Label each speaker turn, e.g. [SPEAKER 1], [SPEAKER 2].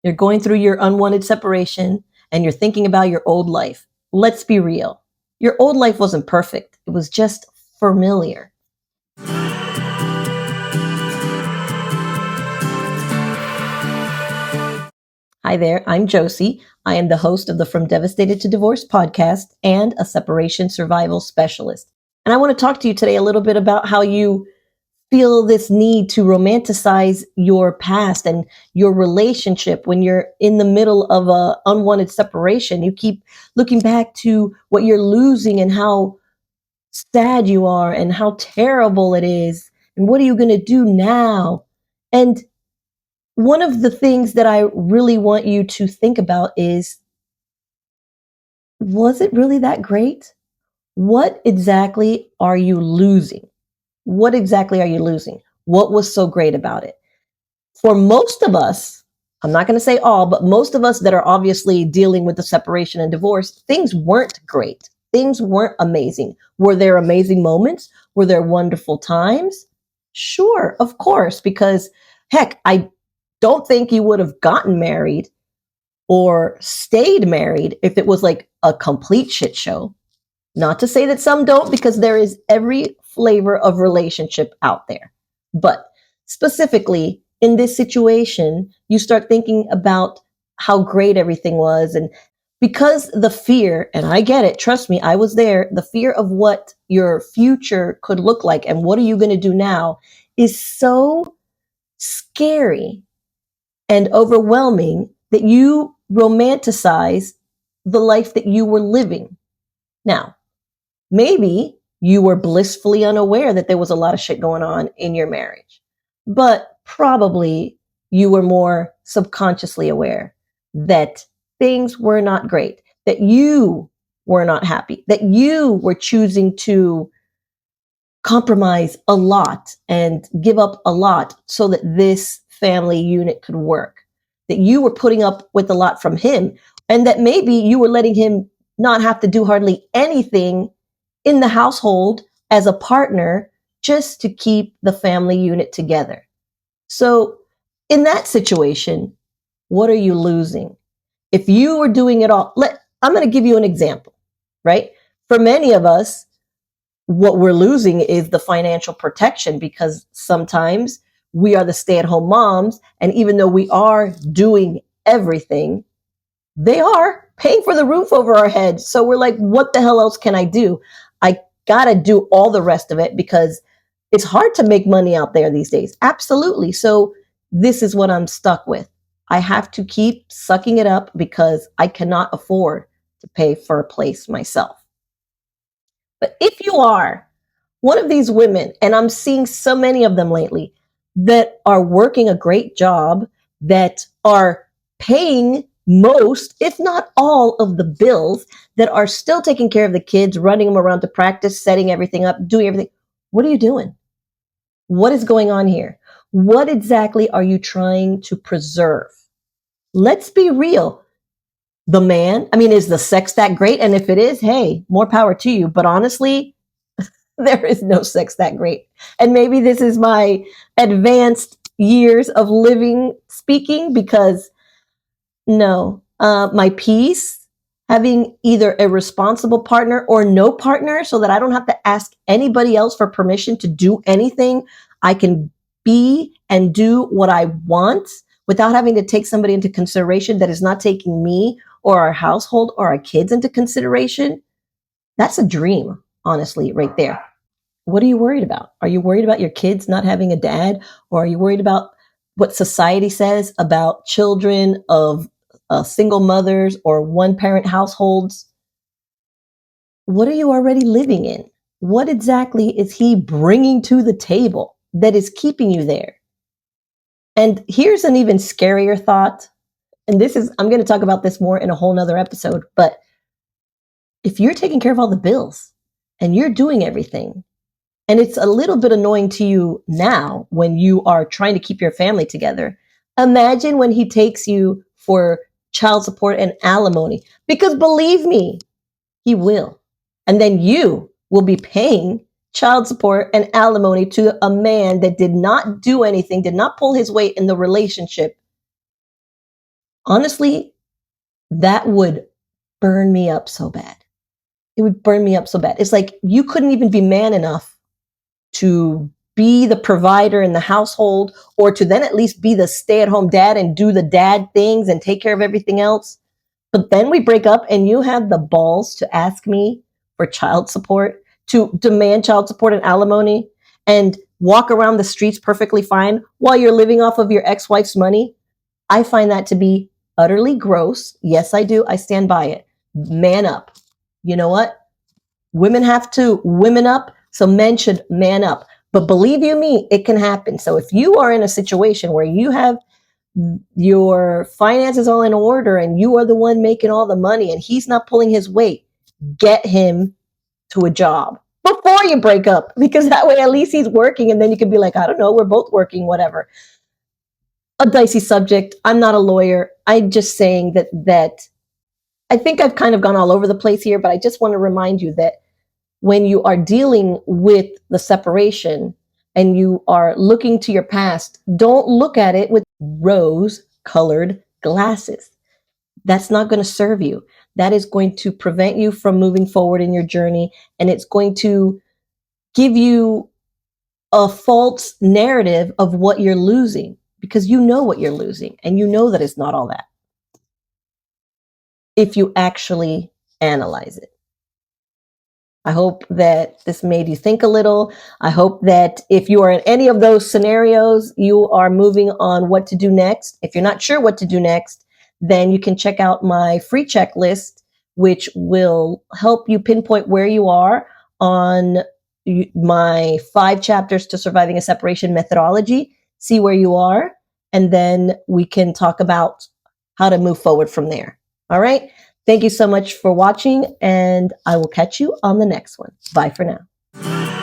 [SPEAKER 1] You're going through your unwanted separation and you're thinking about your old life. Let's be real. Your old life wasn't perfect. It was just familiar. Hi there, I'm Josie. I am the host of the From Devastated to Divorce podcast and a separation survival specialist. And I want to talk to you today a little bit about how you feel this need to romanticize your past and your relationship when you're in the middle of a unwanted separation. You keep looking back to what you're losing and how sad you are and how terrible it is. And what are you going to do now? And one of the things that I really want you to think about is, was it really that great? What exactly are you losing? What exactly are you losing? What was so great about it? For most of us, I'm not going to say all, but most of us that are obviously dealing with the separation and divorce, things weren't great. Things weren't amazing. Were there amazing moments? Were there wonderful times? Sure, of course, because heck, I don't think you would have gotten married or stayed married if it was like a complete shit show. Not to say that some don't, because there is every flavor of relationship out there. But specifically in this situation, you start thinking about how great everything was. And because the fear, and I get it, trust me, I was there, the fear of what your future could look like and what are you going to do now is so scary and overwhelming that you romanticize the life that you were living. Now, maybe you were blissfully unaware that there was a lot of shit going on in your marriage, but probably you were more subconsciously aware that things were not great, that you were not happy, that you were choosing to compromise a lot and give up a lot so that this family unit could work, that you were putting up with a lot from him, and that maybe you were letting him not have to do hardly anything in the household as a partner just to keep the family unit together. So, in that situation, what are you losing? If you were doing it all, I'm going to give you an example, right? For many of us, what we're losing is the financial protection because sometimes we are the stay-at-home moms, and even though we are doing everything, they are paying for the roof over our heads. So we're like, what the hell else can I do? I gotta do all the rest of it because it's hard to make money out there these days. Absolutely. So this is what I'm stuck with. I have to keep sucking it up because I cannot afford to pay for a place myself. But if you are one of these women, and I'm seeing so many of them lately that are working a great job, that are paying most, if not all, of the bills, that are still taking care of the kids, running them around to practice, setting everything up, doing everything. What are you doing? What is going on here? What exactly are you trying to preserve? Let's be real. The man, I mean, is the sex that great? And if it is, hey, more power to you. But honestly, there is no sex that great. And maybe this is my advanced years of living speaking because no, my peace, having either a responsible partner or no partner so that I don't have to ask anybody else for permission to do anything. I can be and do what I want without having to take somebody into consideration that is not taking me or our household or our kids into consideration. That's a dream, honestly, right there. What are you worried about? Are you worried about your kids not having a dad? Or are you worried about what society says about children of single mothers or one parent households? What are you already living in? What exactly is he bringing to the table that is keeping you there? And here's an even scarier thought. And I'm going to talk about this more in a whole nother episode. But if you're taking care of all the bills and you're doing everything, and it's a little bit annoying to you now when you are trying to keep your family together. Imagine when he takes you for child support and alimony, because believe me, he will. And then you will be paying child support and alimony to a man that did not do anything, did not pull his weight in the relationship, Honestly, that would burn me up so bad. It would burn me up so bad. It's like you couldn't even be man enough to be the provider in the household, or to then at least be the stay-at-home dad and do the dad things and take care of everything else. But then we break up and you have the balls to ask me for child support, to demand child support and alimony, and walk around the streets perfectly fine while you're living off of your ex-wife's money. I find that to be utterly gross. Yes, I do. I stand by it. Man up. You know what? Women have to women up, so men should man up. But believe you me, it can happen. So if you are in a situation where you have your finances all in order and you are the one making all the money and he's not pulling his weight, get him to a job before you break up, because that way at least he's working and then you can be like, I don't know, we're both working, whatever. A dicey subject. I'm not a lawyer. I'm just saying that I think I've kind of gone all over the place here, but I just want to remind you that when you are dealing with the separation and you are looking to your past, don't look at it with rose colored glasses. That's not going to serve you. That is going to prevent you from moving forward in your journey. And it's going to give you a false narrative of what you're losing, because you know what you're losing and you know that it's not all that if you actually analyze it. I hope that this made you think a little. I hope that if you are in any of those scenarios, you are moving on what to do next. If you're not sure what to do next, then you can check out my free checklist, which will help you pinpoint where you are on my 5 chapters to surviving a separation methodology. See where you are, and then we can talk about how to move forward from there. All right. Thank you so much for watching, and I will catch you on the next one. Bye for now.